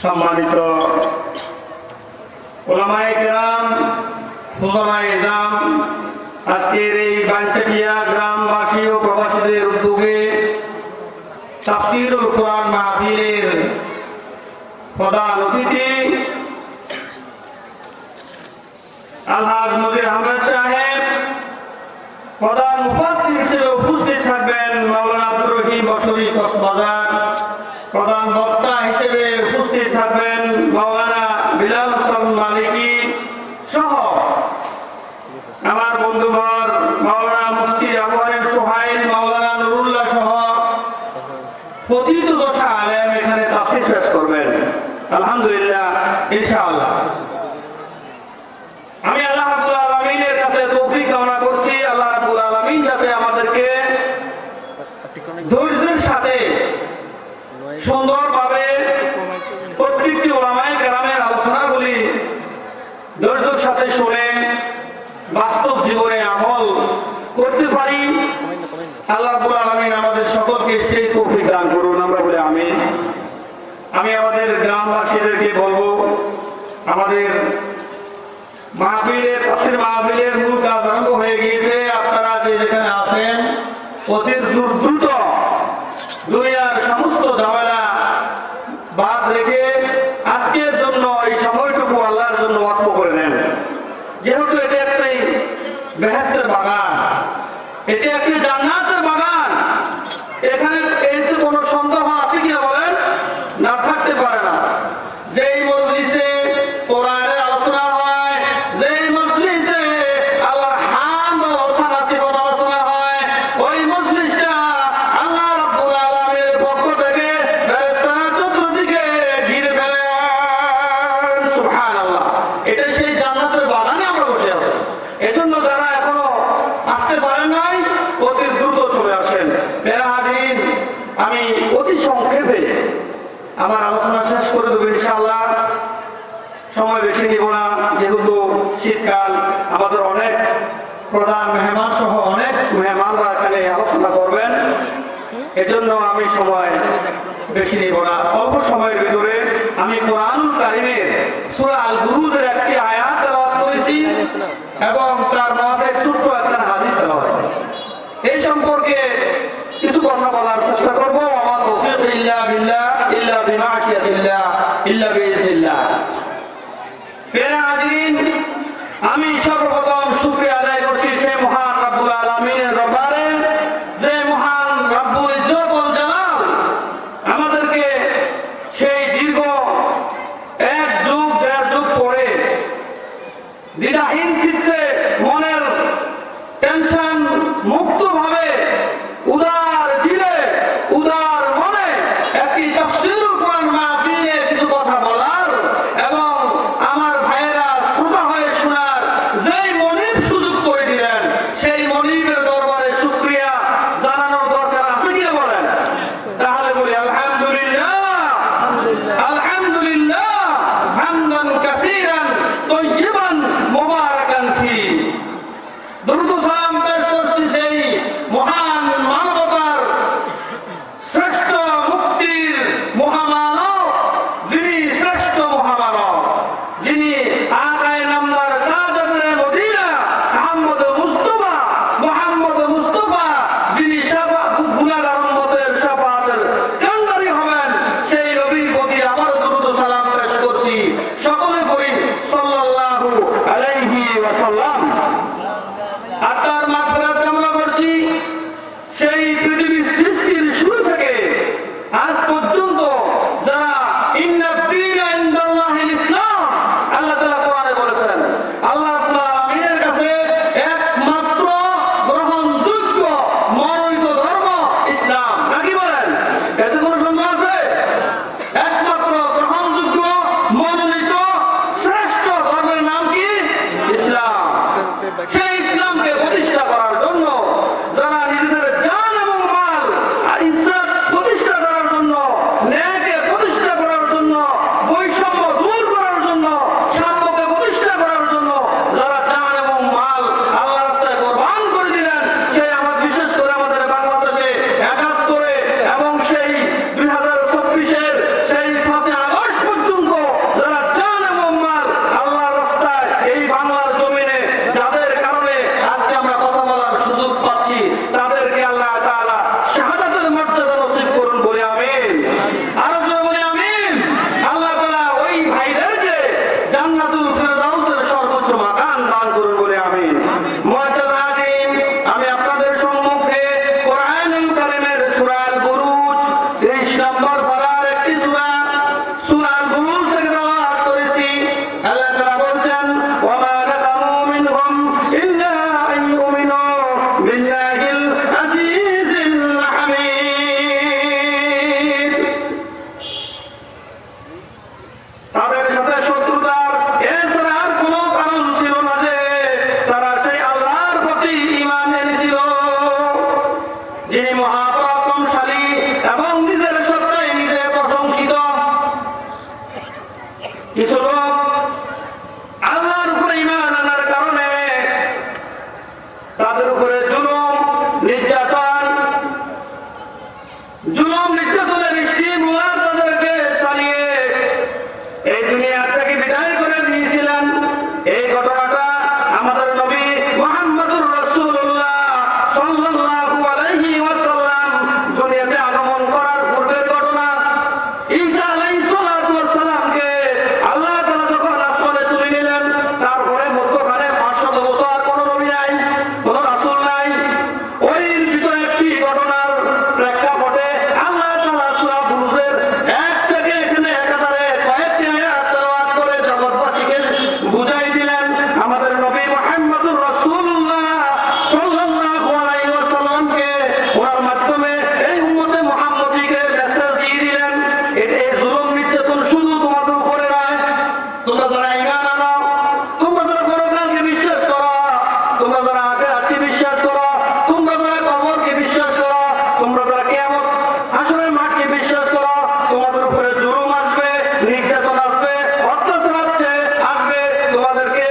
সম্মানিত উলামায়ে কেরাম, ফুকাহায়ে ইজম, আজকের এই বানসাটিয়া গ্রামবাসী ও প্রবাসীদের উদ্যোগে তাফসীরুল কোরআন মাহফিলের প্রধান অতিথি আলহাজ নজির আহমেদ সাহেব, প্রধান মুফাসসির হিসেবে উপস্থিত থাকবেন মাওলানা আব্দুর রহিম বশরী কক্সবাজার, প্রধান বক্তা হিসেবে উপস্থিত থাকবেন মাওলানা বিলাল হোসেন মালিকি সহ আমার বন্ধুবর মাওলানা মুফতি আবু হানিফ সোহাইল, মাওলানা নুরুল্লাহ সহ পতিত দশা আলেম এখানে তাফসীর পেশ করবেন আলহামদুলিল্লাহ ইনশাআল্লাহ। আমি আল্লাহ রাব্বুল আলামিনের কাছে তৌফিক কামনা করছি, আল্লাহ রাব্বুল আলামিন যাতে আমাদেরকে ধৈর্যের সাথে সুন্দরভাবে প্রত্যেকটি উলামায়ে কেরামের আলোচনাগুলি ধৈর্যের সাথে শুনে বাস্তব জীবনে আমল করতে পারি। আল্লাহ রাব্বুল আলামিন আমাদের সকলকে সেই তৌফিক দান করুন, আমরা বলি আমিন। আমি আমাদের গ্রামবাসীদেরকে বলবো, আমাদের মাহফিলের তাফসীর মাহফিলের মূল কাজ আরম্ভ হয়ে গিয়েছে। আপনারা যে যেখানে আছেন অতি দ্রুত দুনিয়ার সমস্ত ঝামেলা বাদ রেখে আজকের জন্য এই সময়টুকু আল্লাহর জন্য ওয়াকফ করে দেন। যেহেতু এটা একটি বেহেশতের বাগান, এটা একটি জান্নাতের বাগান, এখানে এতে কোনো সন্দেহ আছে কিনা বলেন? না, থাকতে পারে না। যেই মজলিসে কোরআনের আলোচনা হয়, যেই মজলিসে আল্লাহর হামদ ও সানাসিফত আলোচনা হয়, ওই মজলিসটা আল্লাহ রাব্বুল আলামিনের পক্ষ থেকে ফেরেশতারা চতুর্দিকে ঘিরে ফেলেন। সুবহানাল্লাহ। এটা সেই জান্নাতের বাগানে আমরা বসে আছি। এজন্য যারা এখনো আসতে পারেন নাই অতি দ্রুত চলে আসেন। প্রিয় হাজিরিন, আমি অতি সংক্ষেপে আমার আলোচনা শেষ করে দেবো ইনশাআল্লাহ। সময় বেশি নিব না, যেহেতু শীতকাল, আমাদের অনেক প্রধান মেহমান সহ অনেক মেহমানরা এখানে আলোচনা করবেন, এজন্য আমি সময় বেশি নিব না। অল্প সময়ের ভিতরে আমি কোরআনুল কারীমের সূরা আল বুরুজের একটি আয়াত তেলাওয়াত করেছি এবং তার মধ্যে ছোট্ট একটা হাদিস তেলাওয়াত করেছি। এই সম্পর্কে কিছু কথা বলার চেষ্টা করব। আমার তৌফিক ইল্লা বিল্লাহ ইল্লা বিমাশিয়াতিল্লাহ ইল্লা বিইজনিল্লাহ। প্রিয় হাজিরিন, আমি সর্বপ্রথম শুকরিয়া আদায় করছি সেই মহান রব্বুল আলামিনের দরবারে, যে মহান রব্বুল ইজ্জত ওয়াল জালাল আমাদেরকে সেই দীর্ঘ 1 যুগ 1.5 যুগ পরে দ্বিধাহীন চিত্তে মনের টেনশন মুক্ত ভাবে উদার দিলে উদার মনে একটি তাফসীরুল কোরআন মাহফিলে কিছু কথা বলার এবং আমার ভাইয়েরা শ্রোতা হয়ে শোনার যেই মনিব সুযোগ করে দিলেন, সেই মনিবের দরবারে শুকরিয়া মহাপরাক্রমশালী এবং নিজের সত্তায় নিজে প্রশংসিত। কিছু লোক আল্লাহর উপরে ঈমান আনার কারণে তাদের উপরে নির্যাতনের স্টিমুলার তাদেরকে চালিয়ে এই দুনিয়া থেকে বিদায় করে দিয়েছিলেন। এই ঘটনাটা আমাদের নবী মুহাম্মদুর রাসূলুল্লাহ সাল্লাল্লাহু আলাইহি ওয়াসাল্লাম দুনিয়াতে আগমন করার পূর্বের ঘটনা। ঈসা আলাইহিস সালাতু ওয়াস সালামকে আল্লাহ তাআলা যখন আসমানে তুলে নিলেন, তারপরে মধ্যখানে 500 বছর কোনো নবী নাই, কোনো রাসূল নাই। ওই ভিতরে একটি ঘটনার প্রেক্ষাপটে আল্লাহ তাআলা সূরা বুরুজের 1 থেকে এখানে একাধারে কয়েকটি আয়াত তেলাওয়াত করে জগৎবাসীকে বুঝাই দিলেন। আমাদের নবী মুহাম্মদুর রাসূলুল্লাহ সাল্লাল্লাহু আলাইহি ওয়াসাল্লামকে ওনার মাধ্যমে এই উম্মতে মুহাম্মদীকে মেসেজ দিয়ে দিলেন, এই জুলুম নির্যাতন শুধু তোমাদের উপরে নয়, তোমরা যারা ঈমান আনো, তোমরা যারা পরকালকে বিশ্বাস করো, তোমরা যারা আখিরাতকে বিশ্বাস করো, তোমরা যারা কবরকে বিশ্বাস করো, তোমরা যারা কিয়ামত হাসরের মাঠকে বিশ্বাস করো, তোমাদের উপরে জুলুম আসবে, নির্যাতন আসবে, অত্যাচার আসবে, তোমাদেরকে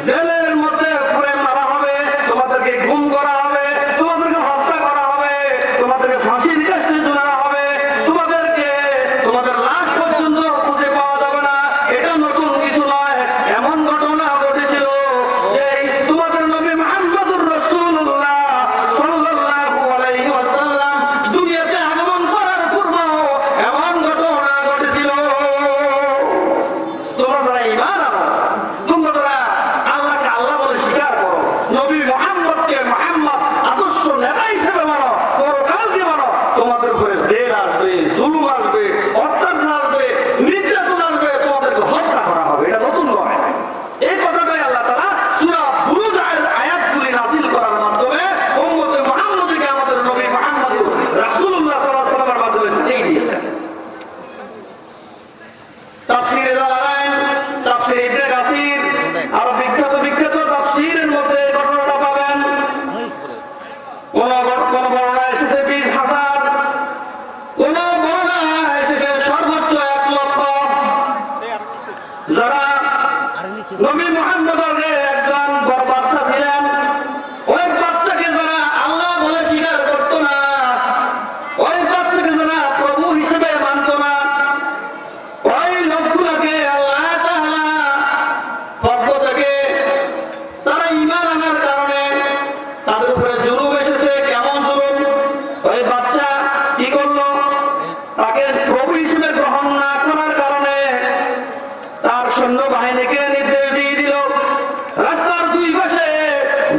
জেলের মধ্যে পুরে মারা হবে, তোমাদেরকে গুম করা হবে, তোমাদেরকে হত্যা করা হবে, তোমাদেরকে ফাঁসির কাছে ঝুলানো হবে, তোমাদের লাশ পর্যন্ত খুঁজে পাওয়া যাবে না। এটা নতুন কিছু নয়, এমন ঘটনা ঘটেছিল যে তোমাদের নবী মুহাম্মদুর রাসূলুল্লাহ সাল্লাল্লাহু আলাইহি ওয়াসাল্লাম দুনিয়াতে আগমন করার পূর্বেও এমন ঘটনা ঘটেছিল। তোমরা যারা ঈমান আনো, তোমরা যারা আল্লাহকে আল্লাহ বলে স্বীকার করো, নবী মুহাম্মদকে মুহাম্মদ আদর্শ নেতা হিসেবে মানো, পরকালকে মানো, তোমাদের উপরে জেল আসবে, জুলুম আসবে, অত্যাচার আসবে, নির্যাতন আসবে, তোমাদেরকে হত্যা করা হবে। এটা নতুন নয়। এই কথাটাই আল্লাহ তাআলা সূরা বুরুজের আয়াতগুলি নাযিল করার মাধ্যমে উম্মতে মুহাম্মদীকে আমাদের নবী মুহাম্মদ রাসূলুল্লাহ সাল্লাল্লাহু আলাইহি ওয়াসাল্লামের মাধ্যমে শিখিয়ে দিয়েছেন। তাফসীরে জালালাইন, তাফসীর ইবনে কাসির, আর বিখ্যাত তাফসীরের মধ্যে এই ঘটনাটা পাবেন। কোন বর্ণনা এসেছে 20,000, কোন বর্ণনা এসেছে সর্বোচ্চ 1 লক্ষ। যারা নবী মুহাম্মদের একজন বড় বাদশা ছিলেন, ওই বাদশাকে যারা আল্লাহ বলে স্বীকার করতো না, ওই বাদশাকে যারা প্রভু হিসেবে মানত না, ওই লোকগুলোকে আল্লাহ তাআলা পক্ষ থেকে তারা ঈমান আনার কারণে তাদের উপরে জুলুম এসেছে। কেমন জুলুম? ওই বাদশা কি করলো? তাকে প্রভু হিসেবে গ্রহণ না করার কারণে তার সৈন্য বাহিনীকে নির্দেশ দিয়ে দিল, রাস্তার 2 পাশে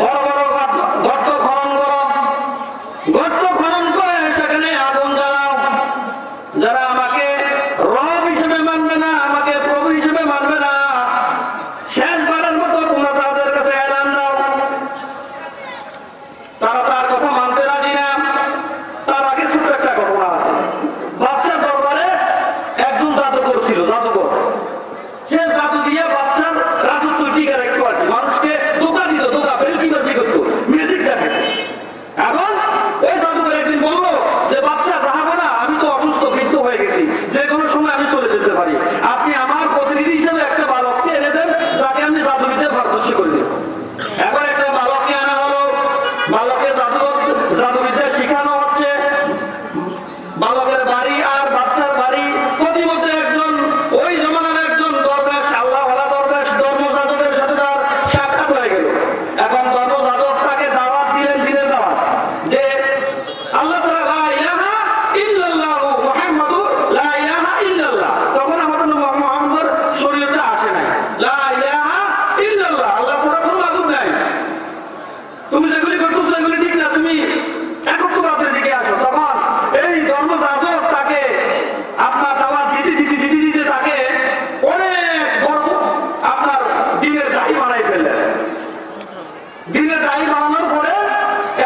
বড় বড় গর্ত খনন করো, গর্ত খনন করে সেখানে আগুন জ্বালাও। যারা আমাকে রব হিসেবে মানবে না, আমাকে প্রভু হিসেবে মানবে না, শেষবারের মতো তোমরা তাদের কাছে এলান দাও। তারা তার কথা মানতে রাজি না। তার আগে ছোট্ট একটা ঘটনা আছে। বাদশার দরবারে একজন জাদুকর ছিল, জাদুকর। সে জাদু দিয়ে বাদশার রাজত্ব টিকে রাখতে পারত, মানুষকে ধোঁকা দিত, বেলকিবাজি করতো, মিউজিক দেখাতো। এখন ওই জাদুকর একদিন বললো যে বাদশা যাবো না, আমি তো অসুস্থ বৃদ্ধ হয়ে গেছি, যে কোনো সময় আমি চলে যেতে পারি, আপনি আমার প্রতিনিধি হিসেবে একটা বালককে এনে দেন, যাকে আমি জাদুবিদ্যা পারদর্শী করে দেব। এখন একটা বালককে আনা হলো, বালকের জাদুবিদ্যা শিখানো হচ্ছে। বালকের বাড়ি আর বাদশার বাড়ি প্রতিমধ্যে একজন ওই জমানার একজন দরবেশ, আল্লাহওয়ালা দরবেশ, ধর্মযাজকের সাথে তার সাক্ষাৎ হয়ে গেল। এখন ধর্মযাজক তাকে দাওয়াত দিলেন, দিনের দাওয়াত, যে আল্লাহ ছাড়া লা ইলাহা ইল্লাল্লাহু মুহাম্মাদুর লা ইলাহা ইল্লাল্লাহ। তখন আমাদের মুহাম্মদের শরীয়তে আসে নাই লা ইলাহা ইল্লাল্লাহ, আল্লাহ ছাড়া কোনো মাবুদ নাই, তুমি যেগুলি করতেছো এগুলি ঠিক না, তুমি একত্ববাদের দিকে আসো। তখন এই ধর্মযাজক তাকে আপনার দাওয়াত দিতে তাকে অনেক বড় আপনার দিনের দায়ী বানাই ফেললেন। দিনের দায়ী বানানোর পরে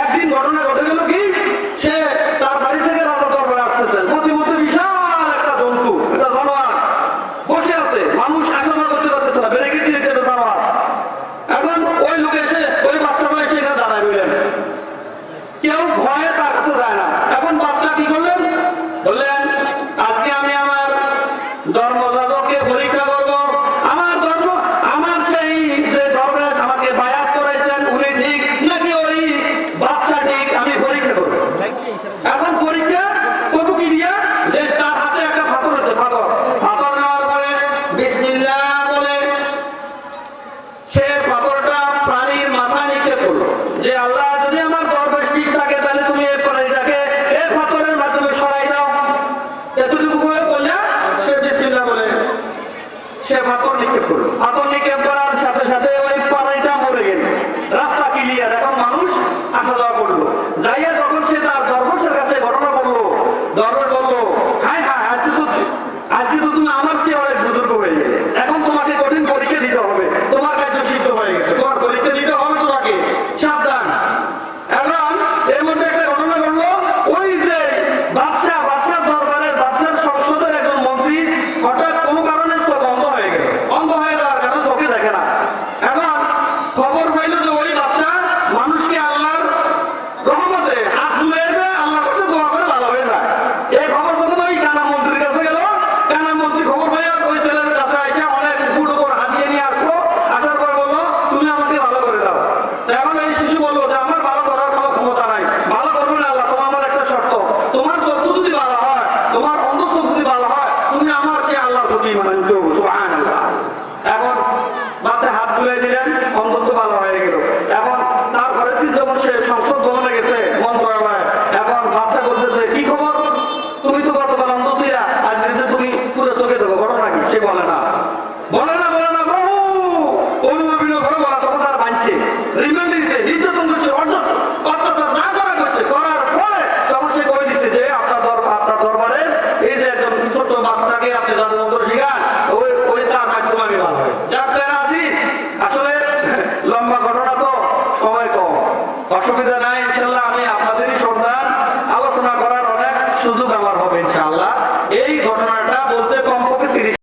একদিন ঘটনা ঘটে গেল কি, সে তার বাড়ি থেকে রাজা দরবারে আসতেছেন, প্রতিমধ্যে বিশাল একটা জন্তু, একটা জানোয়ার বসে আছে, মানুষ আসা করতে পারতেছে না, বেড়ে গেছে একটা জানোয়ার। এখন ওই লোক এসে, ওই বাচ্চাটা এসে এখানে দাঁড়ায় রইলেন, কেউ ভয়ে তার কাছে যায় না। এখন বাচ্চা কি করলেন? বললেন আজকে আমি আমার ধর্মযাজককে পরীক্ষা করব। আমার ধর্ম, আমার সেই যে দরবেশ আমাকে বায়াত করাইছেন উনি ঠিক নাকি ওই বাচ্চা ঠিক, আমি পরীক্ষা করব। এখন পরীক্ষা কত কি দিয়া, যে তার হাতে একটা পাথর আছে, পাথর নেওয়ার পরে বিসমিল্লাহ বলে সে পাথরটা প্রাণীর মাথা নিক্ষেপ করলো যে আল্লাহ যদি আমার দরবেশ ঠিক থাকে তাহলে তুমি এই প্রাণীটাকে এই পাথরের মাধ্যমে সরাই দাও। এতটুকু করে বললে সে বিসমিল্লাহ বলে সে পাথর নিক্ষেপ করলো। পাথর নিক্ষেপ করার সাথে সাথে ওই প্রাণীটা মরে গেল। রাস্তা ক্লিয়ার, এখন মানুষ আসা যাওয়া করলো। যাইয়া যখন সে তার দরবেশের কাছে ঘটনা বললো, দরবেশ বললো হায় হায় আজকে তো তুমি আমার চেয়ে অনেক বুজুর্গ হয়ে গেলে, এখন তোমাকে কঠিন পরীক্ষা দিতে হবে, তোমার কার্য সিদ্ধ হয়ে গেছে, তোমার পরীক্ষা দিতে হবে তোমাকে, সাবধান। এখন এর মধ্যে একটা ঘটনা ঘটলো, ওই যে বাদশাহ দরবারের বাদশার সংসদের একজন মন্ত্রী হঠাৎ কোনো কারণে চোখ অন্ধ হয়ে গেল। অন্ধ হয়ে যাওয়ার কারণে চোখে দেখে না। এখন খবর পাইল যে ওই বাচ্চা মানুষকে আল্লাহর রহমতে হাত তুলে আল্লাহর কাছে দোয়া করে ভালো হয়ে যায়। এই খবর প্রথমে ওই কানা মন্ত্রীর কাছে গেল। কানা মন্ত্রী খবর পাইয়া ওই ছেলের কাছে এসে অনেক বুট উপর হাতিয়ে নিয়ে আসলো। আসার পর বললো তুমি আমাকে ভালো করে দাও। এখন এই শিশু বললো যে আমার ভালো করার কোনো ক্ষমতা নাই, ভালো করবে না আল্লাহ, তোমার আমার একটা শর্ত, তোমার চক্ষু যদি ভালো হয়, তোমার অন্ধ চোখ যদি ভালো হয়, তুমি আমার সে আল্লাহর প্রতি মানে নিতে হবে। সুবহানাল্লাহ। এখন বাচ্চা হাত বুলাই দিলেন, অন্ধত্ব ভালো হয়ে গেল। এখন তারপরে যখন সে সংসদ ভবনে গেছে মন্ত্রণালয়ে, এখন বাচ্চা বলতেছে কি খবর, তুমি তো গতকাল অন্ধ ছিলা, আজকে যে তুমি পুরো চোখে দেবো, ঘটনা কি? সে বলে না বহু অনুমোদন করে বলা, তখন তার বাঁচছে রিমান্ড দিচ্ছে, নির্যাতন করছে, অত্যাচার যা করা করছে, করার পরে তখন সে কয়ে দিচ্ছে যে আপনার দরবারে এই যে একজন ছোট বাচ্চাকে আপনি যাদের মন্ত্র শিখান, ওই তার মাধ্যমে আমি ভালো হয়েছে। যার প্ল্যান আছি, আসলে লম্বা ঘটনা তো, সময় কম, অসুবিধা নাই। ইনশাল্লাহ আমি আপনাদেরই সন্তান, আলোচনা করার অনেক সুযোগ আমার হবে ইনশাআল্লাহ।